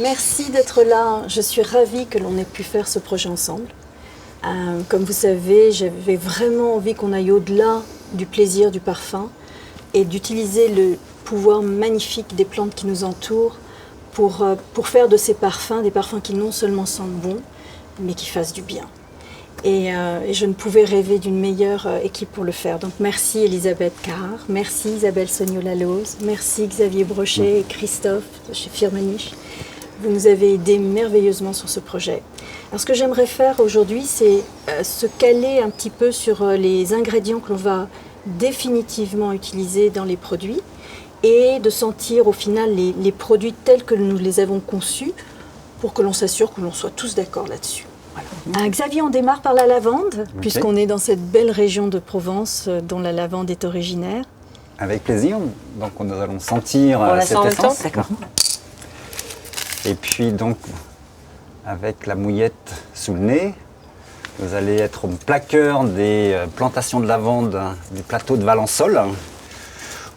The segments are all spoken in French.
Merci d'être là. Je suis ravie que l'on ait pu faire ce projet ensemble. Comme vous savez, j'avais vraiment envie qu'on aille au-delà du plaisir du parfum et d'utiliser le pouvoir magnifique des plantes qui nous entourent pour faire de ces parfums des parfums qui non seulement sentent bon, mais qui fassent du bien. Et je ne pouvais rêver d'une meilleure équipe pour le faire. Donc merci Elisabeth Carr, merci Isabelle Sogno-Lalose, merci Xavier Brochet et Christophe de chez Firmenich. Vous nous avez aidés merveilleusement sur ce projet. Alors ce que j'aimerais faire aujourd'hui, c'est se caler un petit peu sur les ingrédients que l'on va définitivement utiliser dans les produits et de sentir au final les produits tels que nous les avons conçus pour que l'on s'assure que l'on soit tous d'accord là-dessus. Voilà. Xavier, on démarre par la lavande, puisqu'on est dans cette belle région de Provence dont la lavande est originaire. Avec plaisir. Donc nous allons sentir cette essence. D'accord. Et puis donc, avec la mouillette sous le nez, vous allez être au plaqueur des plantations de lavande du plateau de Valençol,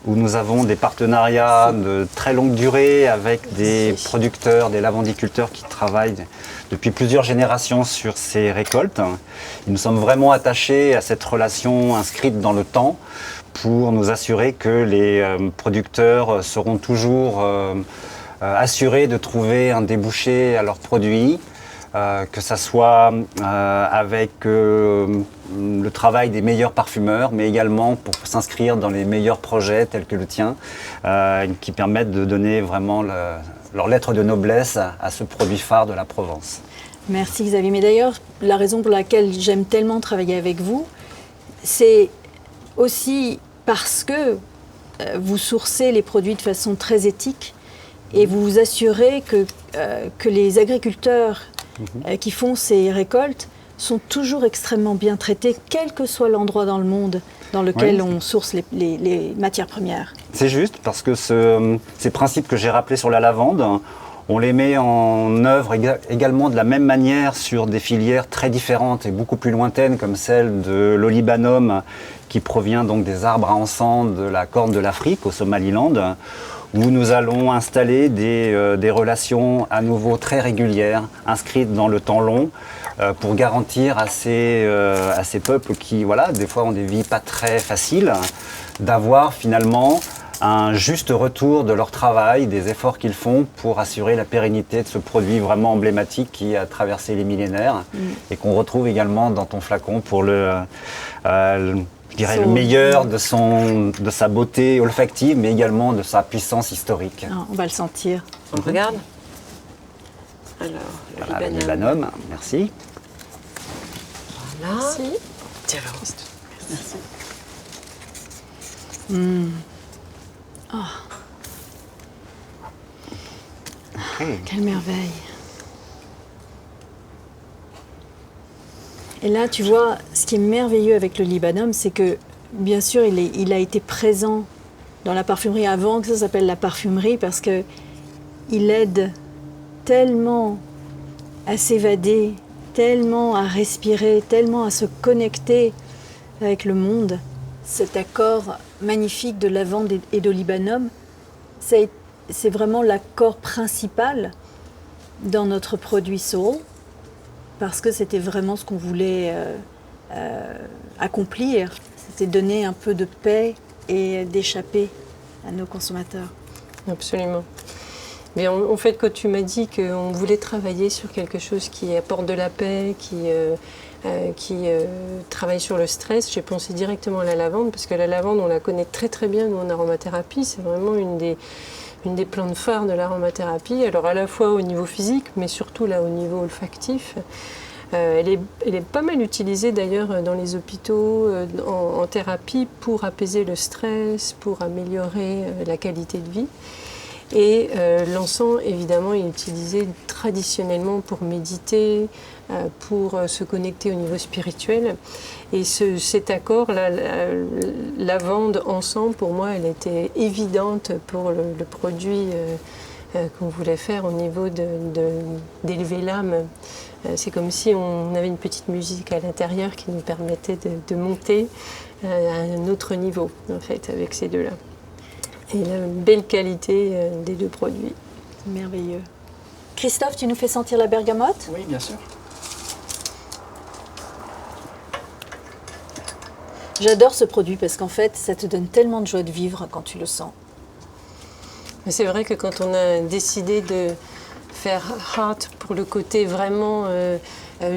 où nous avons des partenariats de très longue durée avec des producteurs, des lavandiculteurs qui travaillent depuis plusieurs générations sur ces récoltes. Et nous sommes vraiment attachés à cette relation inscrite dans le temps pour nous assurer que les producteurs seront toujours assurés de trouver un débouché à leurs produits, que ça soit avec le travail des meilleurs parfumeurs, mais également pour s'inscrire dans les meilleurs projets tels que le tien, qui permettent de donner vraiment leur lettre de noblesse à ce produit phare de la Provence. Merci Xavier. Mais d'ailleurs, la raison pour laquelle j'aime tellement travailler avec vous, c'est aussi parce que vous sourcez les produits de façon très éthique et vous vous assurez que les agriculteurs qui font ces récoltes sont toujours extrêmement bien traités, quel que soit l'endroit dans le monde dans lequel on source les matières premières. C'est juste, parce que ces principes que j'ai rappelés sur la lavande, on les met en œuvre également de la même manière sur des filières très différentes et beaucoup plus lointaines, comme celle de l'olibanum, qui provient donc des arbres à encens de la Corne de l'Afrique, au Somaliland, où nous allons installer des relations à nouveau très régulières, inscrites dans le temps long, pour garantir à ces peuples qui, voilà, des fois ont des vies pas très faciles, d'avoir finalement un juste retour de leur travail, des efforts qu'ils font pour assurer la pérennité de ce produit vraiment emblématique qui a traversé les millénaires et qu'on retrouve également dans ton flacon pour le meilleur de sa beauté olfactive, mais également de sa puissance historique. Ah, on va le sentir. On regarde. Alors, le libanum, merci. Voilà. Merci. Tiens, Merci. Oh. Okay. Quelle merveille. Et là, tu vois, ce qui est merveilleux avec le libanum, c'est que, bien sûr, il a été présent dans la parfumerie avant que ça s'appelle la parfumerie, parce qu'il aide tellement à s'évader, tellement à respirer, tellement à se connecter avec le monde. Cet accord magnifique de lavande et de libanum, c'est vraiment l'accord principal dans notre produit Soul, parce que c'était vraiment ce qu'on voulait accomplir, c'était donner un peu de paix et d'échapper à nos consommateurs. Absolument. Mais en fait, quand tu m'as dit qu'on voulait travailler sur quelque chose qui apporte de la paix, qui travaille sur le stress, j'ai pensé directement à la lavande, parce que la lavande, on la connaît très très bien, nous, en aromathérapie. C'est vraiment une des plantes phares de l'aromathérapie. Alors à la fois au niveau physique, mais surtout là au niveau olfactif. Elle est pas mal utilisée d'ailleurs dans les hôpitaux, en thérapie, pour apaiser le stress, pour améliorer la qualité de vie. Et l'encens, évidemment, est utilisé traditionnellement pour méditer, pour se connecter au niveau spirituel. Et cet accord, lavande, encens, pour moi, elle était évidente pour le produit qu'on voulait faire au niveau d'élever l'âme. C'est comme si on avait une petite musique à l'intérieur qui nous permettait de monter à un autre niveau, en fait, avec ces deux-là. Et la belle qualité des deux produits. C'est merveilleux. Christophe, tu nous fais sentir la bergamote? Oui, bien sûr. J'adore ce produit parce qu'en fait, ça te donne tellement de joie de vivre quand tu le sens. Mais c'est vrai que quand on a décidé de faire Heart pour le côté vraiment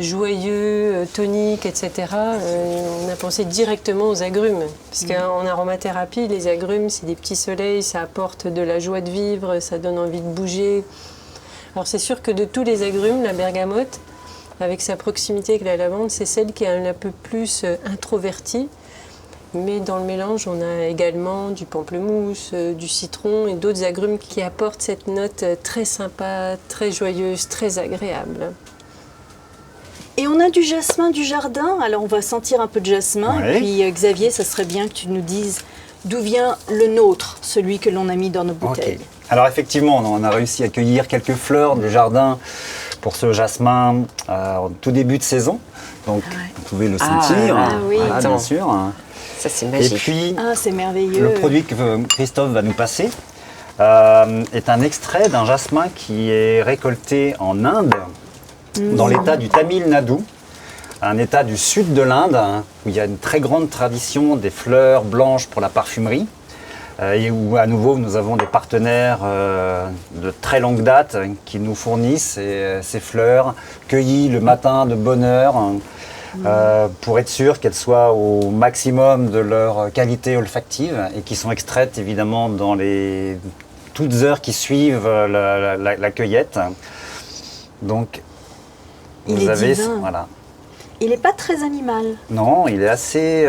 joyeux, tonique, etc., on a pensé directement aux agrumes. Parce qu'en aromathérapie, les agrumes, c'est des petits soleils, ça apporte de la joie de vivre, ça donne envie de bouger. Alors c'est sûr que de tous les agrumes, la bergamote, avec sa proximité avec la lavande, c'est celle qui est un peu plus introvertie. Mais dans le mélange, on a également du pamplemousse, du citron et d'autres agrumes qui apportent cette note très sympa, très joyeuse, très agréable. Et on a du jasmin du jardin. Alors on va sentir un peu de jasmin. Ouais. Et puis Xavier, ça serait bien que tu nous dises d'où vient le nôtre, celui que l'on a mis dans nos bouteilles. Ok. Alors effectivement, on a réussi à cueillir quelques fleurs du jardin pour ce jasmin au tout début de saison. Donc vous pouvez le sentir, oui. voilà, bien sûr. Ça, c'est magique. Et puis, C'est merveilleux. le produit que Christophe va nous passer est un extrait d'un jasmin qui est récolté en Inde, dans l'état du Tamil Nadu, un état du sud de l'Inde, où il y a une très grande tradition des fleurs blanches pour la parfumerie, et où à nouveau nous avons des partenaires de très longue date qui nous fournissent ces fleurs cueillies le matin de bonne heure, pour être sûr qu'elles soient au maximum de leur qualité olfactive et qui sont extraites évidemment dans les toutes heures qui suivent la cueillette. Donc Il est divin. Voilà. Il n'est pas très animal. Non, il est assez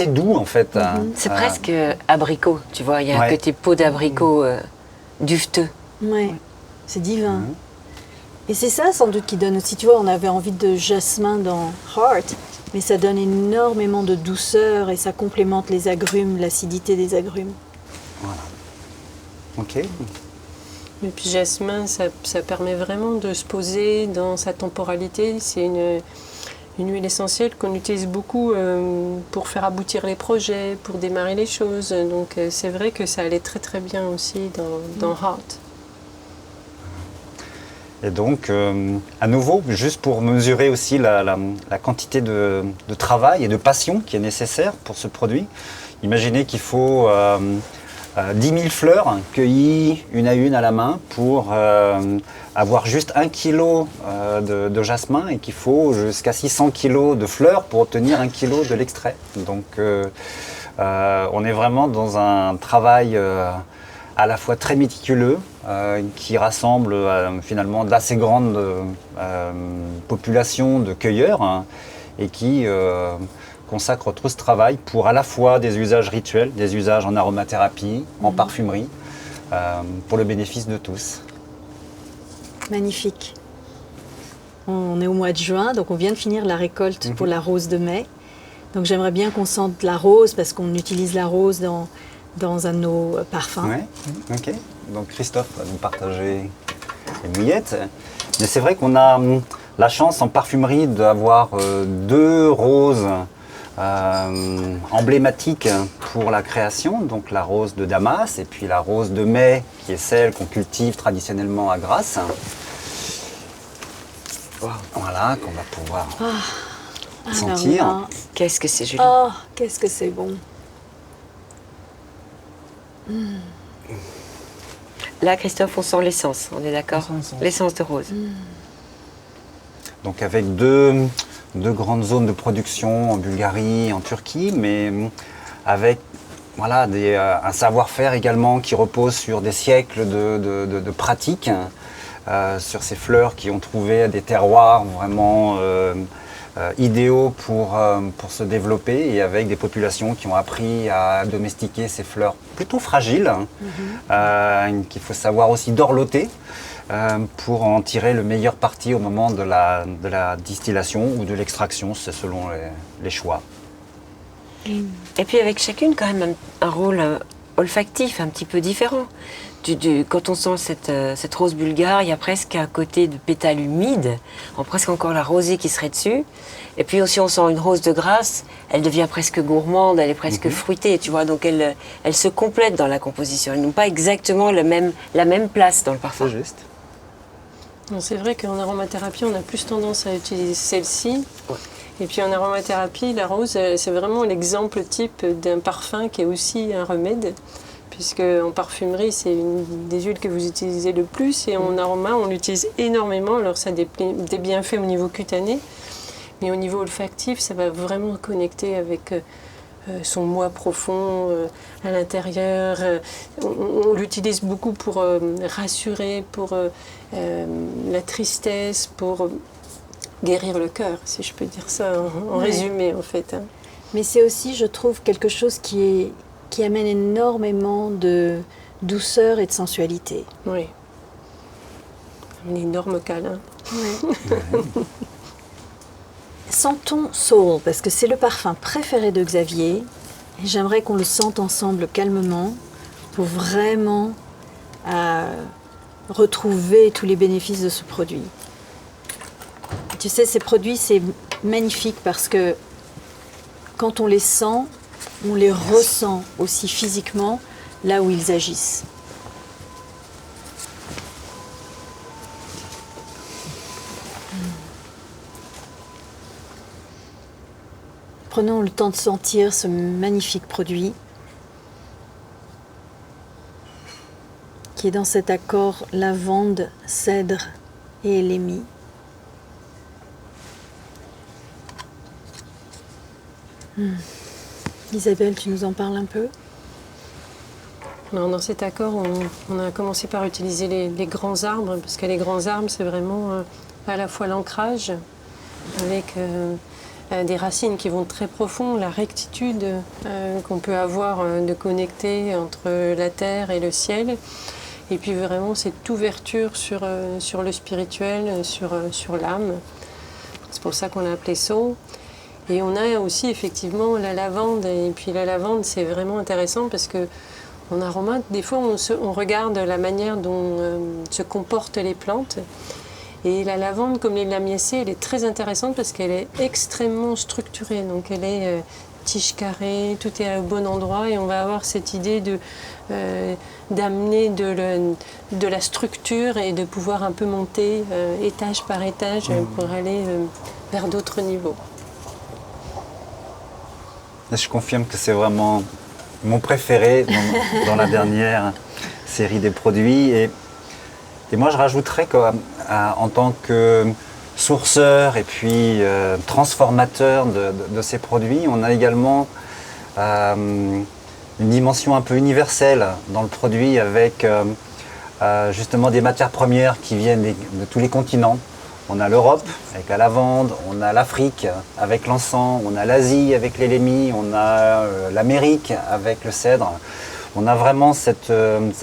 doux en fait. C'est presque abricot, tu vois. Il y a un côté peau d'abricot duveteux. Ouais, c'est divin. Et c'est ça sans doute qui donne aussi, tu vois, on avait envie de jasmin dans Heart, mais ça donne énormément de douceur et ça complémente les agrumes, l'acidité des agrumes. Voilà. Ok. Et puis jasmin, ça permet vraiment de se poser dans sa temporalité. C'est une huile essentielle qu'on utilise beaucoup pour faire aboutir les projets, pour démarrer les choses. Donc c'est vrai que ça allait très très bien aussi dans Heart. Et donc, à nouveau, juste pour mesurer aussi la quantité de travail et de passion qui est nécessaire pour ce produit, imaginez qu'il faut 10 000 fleurs cueillies une à la main pour avoir juste 1 kg de jasmin et qu'il faut jusqu'à 600 kg de fleurs pour obtenir 1 kg de l'extrait. Donc, on est vraiment dans un travail à la fois très méticuleux, qui rassemble finalement d'assez grandes populations de cueilleurs et qui consacre tout ce travail pour à la fois des usages rituels, des usages en aromathérapie, en parfumerie, pour le bénéfice de tous. Magnifique. On est au mois de juin, donc on vient de finir la récolte pour la rose de mai. Donc j'aimerais bien qu'on sente la rose parce qu'on utilise la rose dans un de nos parfums. Ouais, ok. Donc Christophe va nous partager les mouillettes. Mais c'est vrai qu'on a la chance en parfumerie d'avoir 2 roses emblématiques pour la création. Donc la rose de Damas et puis la rose de mai qui est celle qu'on cultive traditionnellement à Grasse. Voilà, qu'on va pouvoir sentir. Alors là, Qu'est-ce que c'est joli. oh, qu'est-ce que c'est bon. Là, Christophe, on sent l'essence, on est d'accord? On sent l'essence. L'essence de rose. Donc avec deux grandes zones de production en Bulgarie, en Turquie, mais avec voilà, un savoir-faire également qui repose sur des siècles de pratiques, sur ces fleurs qui ont trouvé des terroirs vraiment idéaux pour se développer et avec des populations qui ont appris à domestiquer ces fleurs plutôt fragiles, qu'il faut savoir aussi dorloter pour en tirer le meilleur parti au moment de la distillation ou de l'extraction, c'est selon les choix. Et puis avec chacune quand même un rôle olfactif un petit peu différent. Quand on sent cette rose bulgare, il y a presque un côté de pétale humide, presque encore la rosée qui serait dessus. Et puis aussi on sent une rose de Grasse, elle devient presque gourmande, elle est presque fruitée, tu vois. Donc elle se complète dans la composition. Elles n'ont pas exactement la même place dans le parfum. C'est juste. C'est vrai qu'en aromathérapie, on a plus tendance à utiliser celle-ci. Ouais. Et puis en aromathérapie, la rose, c'est vraiment l'exemple type d'un parfum qui est aussi un remède. Puisque en parfumerie, c'est une des huiles que vous utilisez le plus. Et en aroma, on l'utilise énormément. Alors ça a des bienfaits au niveau cutané. Mais au niveau olfactif, ça va vraiment connecter avec son moi profond à l'intérieur. On l'utilise beaucoup pour rassurer, pour la tristesse, pour guérir le cœur, si je peux dire ça en résumé en fait. Hein. Mais c'est aussi, je trouve, quelque chose qui amène énormément de douceur et de sensualité. Oui. Un énorme câlin. Oui. Sentons Soul, parce que c'est le parfum préféré de Xavier. Et j'aimerais qu'on le sente ensemble calmement pour vraiment retrouver tous les bénéfices de ce produit. Tu sais, ces produits, c'est magnifique parce que quand on les sent, on les ressent aussi physiquement là où ils agissent. Prenons le temps de sentir ce magnifique produit qui est dans cet accord lavande, cèdre et élémie. Isabelle, tu nous en parles un peu? Alors, dans cet accord, on a commencé par utiliser les grands arbres, parce que les grands arbres, c'est vraiment à la fois l'ancrage, avec des racines qui vont très profond, la rectitude qu'on peut avoir de connecter entre la terre et le ciel, et puis vraiment cette ouverture sur le spirituel, sur l'âme. C'est pour ça qu'on l'a appelé Soul. Et on a aussi effectivement la lavande, et puis la lavande c'est vraiment intéressant parce que en aroma, des fois on regarde la manière dont se comportent les plantes. Et la lavande, comme les lamiacées, elle est très intéressante parce qu'elle est extrêmement structurée. Donc elle est tige carrée, tout est au bon endroit et on va avoir cette idée d'amener de la structure et de pouvoir un peu monter étage par étage pour aller vers d'autres niveaux. Je confirme que c'est vraiment mon préféré dans la dernière série des produits. Et moi, je rajouterais qu'en tant que sourceur et puis transformateur de ces produits, on a également une dimension un peu universelle dans le produit avec justement des matières premières qui viennent de tous les continents. On a l'Europe avec la lavande, on a l'Afrique avec l'encens, on a l'Asie avec l'élémie, on a l'Amérique avec le cèdre. On a vraiment cette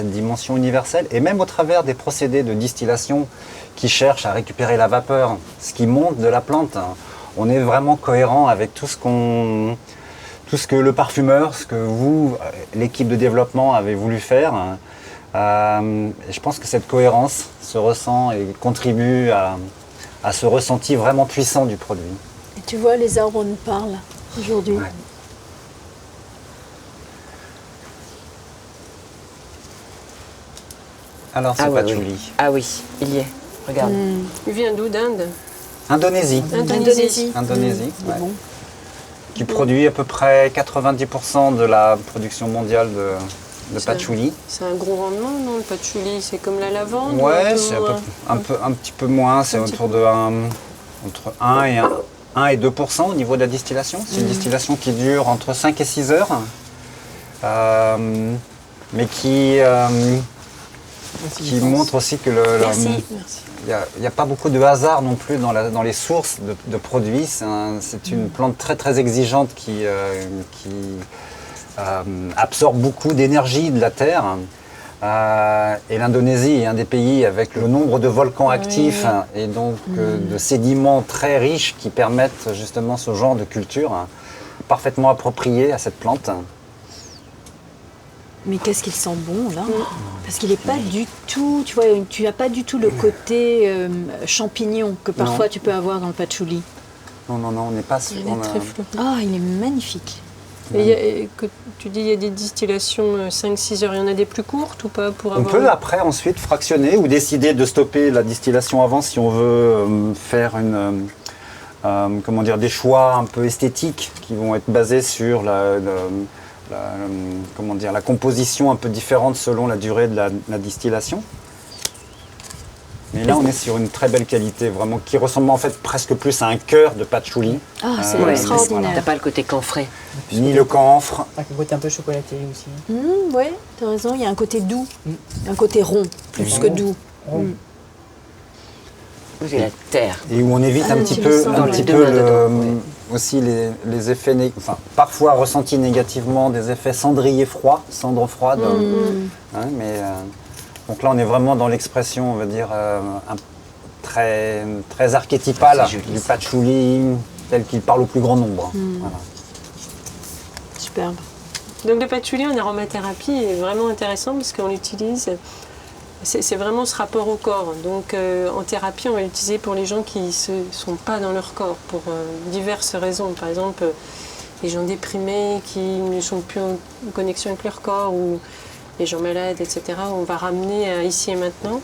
dimension universelle et même au travers des procédés de distillation qui cherchent à récupérer la vapeur, ce qui monte de la plante. On est vraiment cohérent avec tout ce que le parfumeur, ce que vous, l'équipe de développement, avez voulu faire. Je pense que cette cohérence se ressent et contribue à ce ressenti vraiment puissant du produit. Et tu vois, les arbres nous parlent aujourd'hui. Ouais. Alors, c'est patchouli. Oui. Ah oui, il y est. Regarde. Il vient d'où? D'Inde? Indonésie. Indonésie. Ouais. Bon. Qui produit à peu près 90% de la production mondiale de patchouli. C'est un gros rendement, non, le patchouli? C'est comme la lavande? Ouais, c'est un petit peu moins. C'est autour de entre 1 et 2% au niveau de la distillation. C'est une distillation qui dure entre 5 et 6 heures. Mais qui montre aussi que il n'y a pas beaucoup de hasard non plus dans les sources de produits. C'est une plante très très exigeante qui absorbe beaucoup d'énergie de la terre. Et l'Indonésie est un des pays avec le nombre de volcans actifs et donc de sédiments très riches qui permettent justement ce genre de culture parfaitement appropriée à cette plante. Mais qu'est-ce qu'il sent bon là? Parce qu'il n'est pas du tout, tu vois, tu n'as pas du tout le côté champignon que parfois tu peux avoir dans le patchouli. Non, on n'est pas... Il est très flou. Ah, il est magnifique. Et que tu dis il y a des distillations 5-6 heures, il y en a des plus courtes ou pas pour On peut après ensuite fractionner ou décider de stopper la distillation avant si on veut faire des choix un peu esthétiques qui vont être basés sur la composition un peu différente selon la durée de la distillation. Mais là, on est sur une très belle qualité, vraiment, qui ressemble en fait presque plus à un cœur de patchouli. Ah, c'est extraordinaire. T'as pas le côté camphré. Ni le camphre. Avec un côté un peu chocolaté aussi. Oui, tu as raison, il y a un côté doux, un côté rond, plus que doux. C'est la terre. Et où on évite un petit peu aussi les effets, parfois ressentis négativement, des effets cendriers froids, cendres froides. Donc là, on est vraiment dans l'expression, on va dire, très, très archétypale du patchouli, tel qu'il parle au plus grand nombre. Voilà. Superbe. Donc le patchouli en aromathérapie est vraiment intéressant parce qu'on l'utilise, c'est vraiment ce rapport au corps. Donc en thérapie, on va l'utiliser pour les gens qui ne sont pas dans leur corps, pour diverses raisons. Par exemple, les gens déprimés qui ne sont plus en connexion avec leur corps, ou les gens malades, etc. On va ramener à ici et maintenant.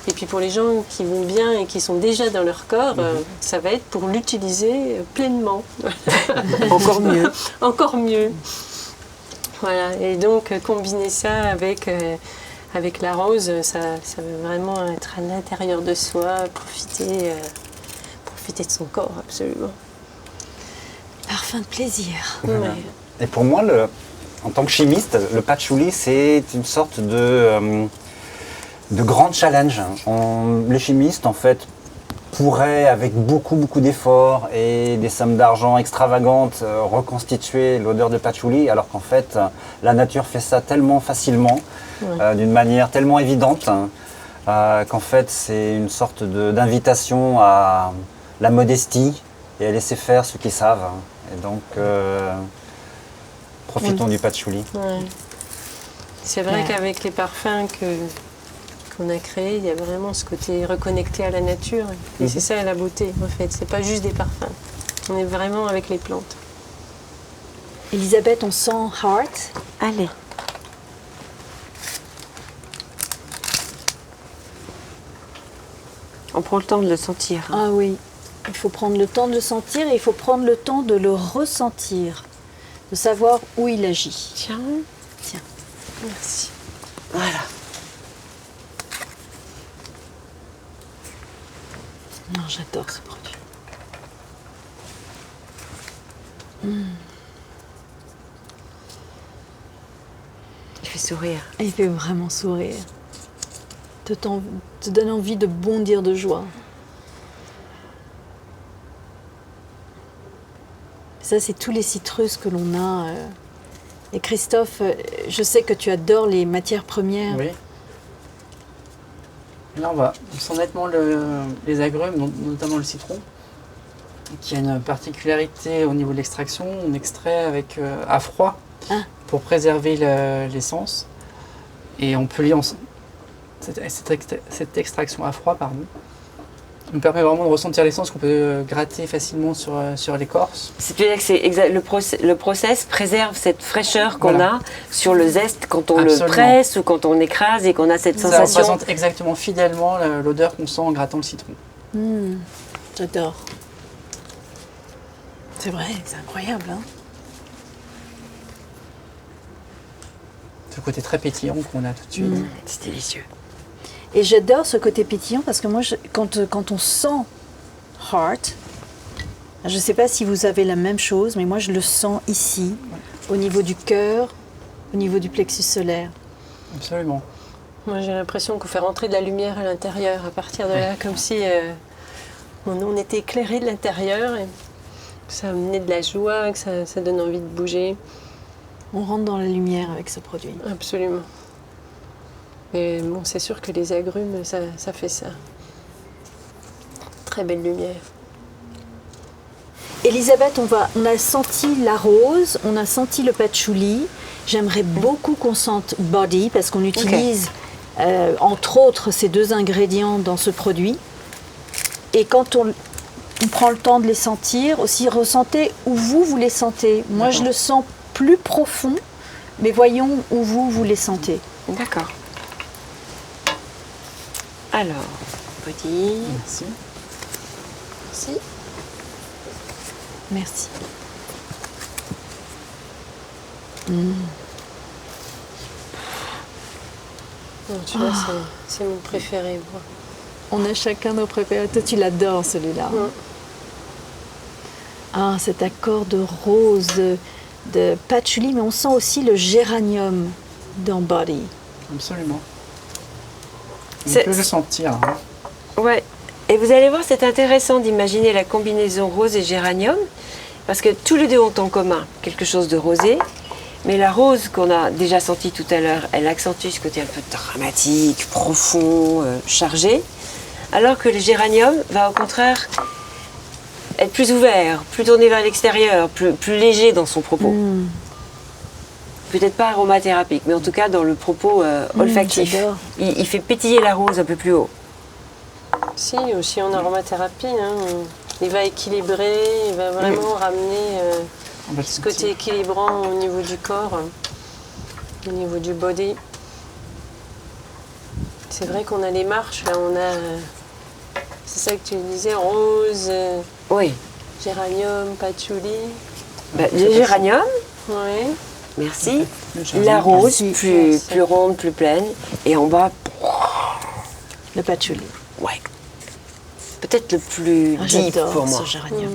Et puis pour les gens qui vont bien et qui sont déjà dans leur corps, ça va être pour l'utiliser pleinement. Encore mieux. Encore mieux. Voilà. Et donc combiner ça avec la rose, ça va vraiment être à l'intérieur de soi, profiter de son corps, absolument. Parfum de plaisir. Ouais. Et pour moi, en tant que chimiste, le patchouli, c'est une sorte de grand challenge. Les chimistes, en fait, pourraient, avec beaucoup d'efforts et des sommes d'argent extravagantes, reconstituer l'odeur de patchouli, alors qu'en fait, la nature fait ça tellement facilement, d'une manière tellement évidente, qu'en fait, c'est une sorte d'invitation à la modestie et à laisser faire ceux qui savent. Et donc, profitons du patchouli. Ouais. C'est vrai qu'avec les parfums qu'on a créés, il y a vraiment ce côté reconnecté à la nature. Et c'est ça la beauté, en fait. C'est pas juste des parfums. On est vraiment avec les plantes. Elisabeth, on sent Heart. Allez. On prend le temps de le sentir. Ah oui, il faut prendre le temps de le sentir et il faut prendre le temps de le ressentir, de savoir où il agit. Tiens. Merci. Voilà. Non, j'adore ce produit. Il fait sourire. Il fait vraiment sourire. Te donne envie de bondir de joie. Ça, c'est tous les citrus que l'on a. Et Christophe, je sais que tu adores les matières premières. Oui. Là, on sent nettement les agrumes, notamment le citron, qui a une particularité au niveau de l'extraction. On extrait à froid pour préserver l'essence. Et on peut lier cette extraction à froid, nous permet vraiment de ressentir l'essence qu'on peut gratter facilement sur l'écorce. C'est-à-dire que le process préserve cette fraîcheur qu'on a sur le zeste quand on le presse ou quand on écrase et qu'on a cette sensation. Ça représente exactement fidèlement l'odeur qu'on sent en grattant le citron. J'adore. C'est vrai, c'est incroyable. Hein, ce côté très pétillant qu'on a tout de suite. C'est délicieux. Et j'adore ce côté pétillant parce que moi, quand on sent Heart, je ne sais pas si vous avez la même chose, mais moi je le sens ici, au niveau du cœur, au niveau du plexus solaire. Absolument. Moi j'ai l'impression qu'on fait rentrer de la lumière à l'intérieur à partir de là, comme si on était éclairé de l'intérieur et que ça amenait de la joie, que ça donne envie de bouger. On rentre dans la lumière avec ce produit. Absolument. Mais bon, c'est sûr que les agrumes, ça fait ça. Très belle lumière. Elisabeth, on a senti la rose, on a senti le patchouli. J'aimerais beaucoup qu'on sente Body parce qu'on utilise entre autres ces deux ingrédients dans ce produit. Et quand on prend le temps de les sentir, aussi ressentez où vous les sentez. Moi, je le sens plus profonds, mais voyons où vous les sentez. D'accord. Alors, body. Merci. Merci. Merci. Non, tu vois, c'est mon préféré, moi. On a chacun nos préférés. Toi, tu l'adores, celui-là. Ouais. Ah, cet accord de rose, de patchouli, mais on sent aussi le géranium dans Body. Absolument. On C'est- peut le sentir. Hein. Ouais. Et vous allez voir, c'est intéressant d'imaginer la combinaison rose et géranium, parce que tous les deux ont en commun quelque chose de rosé, mais la rose qu'on a déjà sentie tout à l'heure, elle accentue ce côté un peu dramatique, profond, chargé, alors que le géranium va au contraire être plus ouvert, plus tourné vers l'extérieur, plus léger dans son propos. Peut-être pas aromathérapique, mais en tout cas dans le propos olfactif. j'adore. Il fait pétiller la rose un peu plus haut. Si, aussi en aromathérapie, hein, il va équilibrer, il va vraiment ramener On va le ce sentir. côté équilibrant au niveau du corps, au niveau du body. C'est vrai qu'on a les marches, là, on a... c'est ça que tu disais, rose, Oui. géranium, patchouli. Bah, le géranium, Oui. merci. Le géranium. La rose, Merci. plus ronde, plus pleine. Et en bas, Le patchouli. ouais. Peut-être le plus Ah, deep j'adore pour moi. ce géranium.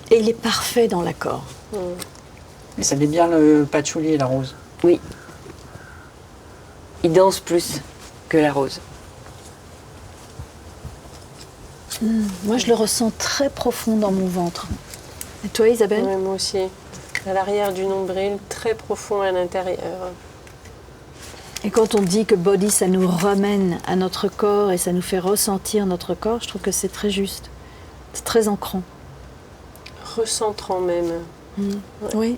Et il est parfait dans l'accord. Mais ça met bien le patchouli et la rose. Oui. Il danse plus que la rose. Moi, je le ressens très profond dans mon ventre. Et toi, Isabelle? Ouais, moi aussi. À l'arrière du nombril, très profond à l'intérieur. Et quand on dit que Body, ça nous ramène à notre corps et ça nous fait ressentir notre corps, je trouve que c'est très juste. C'est très ancrant. Recentrant même. Oui.